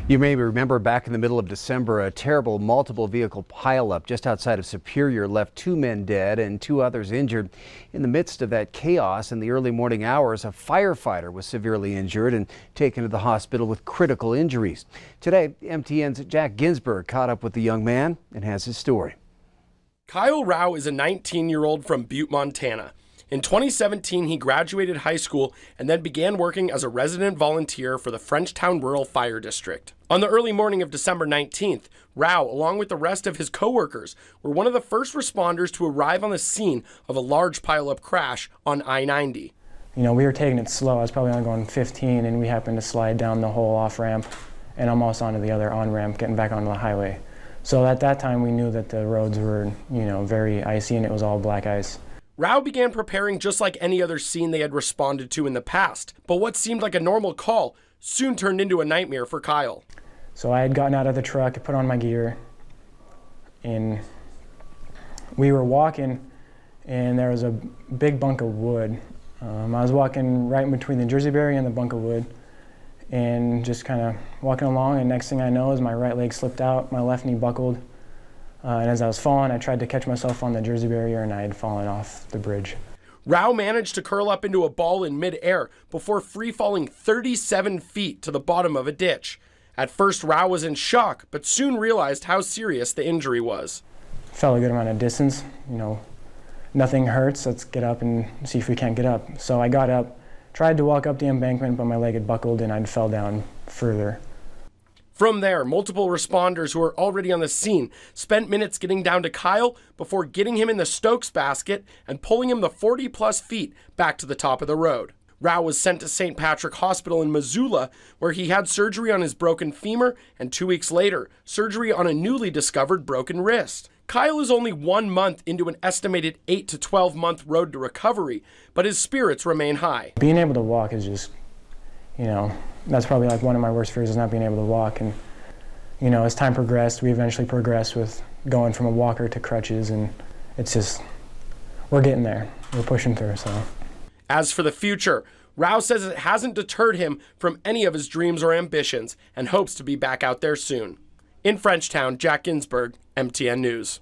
You may remember back in the middle of December, a terrible multiple vehicle pileup just outside of Superior left 2 men dead and 2 others injured. In the midst of that chaos in the early morning hours, a firefighter was severely injured and taken to the hospital with critical injuries. Today, MTN's Jack Ginsburg caught up with the young man and has his story. Kyle Rao is a 19-year-old from Butte, Montana. In 2017, he graduated high school and then began working as a resident volunteer for the Frenchtown Rural Fire District. On the early morning of December 19th, Rao, along with the rest of his coworkers, were one of the first responders to arrive on the scene of a large pileup crash on I-90. You know, we were taking it slow. I was probably only going 15, and we happened to slide down the whole off-ramp and almost onto the other on-ramp, getting back onto the highway. So at that time, we knew that the roads were, very icy, and it was all black ice. Rao began preparing just like any other scene they had responded to in the past, but what seemed like a normal call soon turned into a nightmare for Kyle. So I had gotten out of the truck, put on my gear, and we were walking, and there was a big bunk of wood. I was walking right in between the Jersey barrier and the bunk of wood, and just kind of walking along, and next thing I know is my right leg slipped out, my left knee buckled. And as I was falling, I tried to catch myself on the Jersey barrier, and I had fallen off the bridge. Rao managed to curl up into a ball in midair before free-falling 37 feet to the bottom of a ditch. At first, Rao was in shock, but soon realized how serious the injury was. Fell a good amount of distance. Nothing hurts. Let's get up and see if we can't get up. So I got up, tried to walk up the embankment, but my leg had buckled, and I fell down further. From there, multiple responders who were already on the scene spent minutes getting down to Kyle before getting him in the Stokes basket and pulling him the 40-plus feet back to the top of the road. Rao was sent to St. Patrick Hospital in Missoula, where he had surgery on his broken femur and 2 weeks later, surgery on a newly discovered broken wrist. Kyle is only 1 month into an estimated 8 to 12-month road to recovery, but his spirits remain high. Being able to walk is just, that's probably like one of my worst fears, is not being able to walk. And, as time progressed, we eventually progressed with going from a walker to crutches, and it's just, we're getting there. We're pushing through, so. As for the future, Rao says it hasn't deterred him from any of his dreams or ambitions and hopes to be back out there soon. In Frenchtown, Jack Ginsburg, MTN News.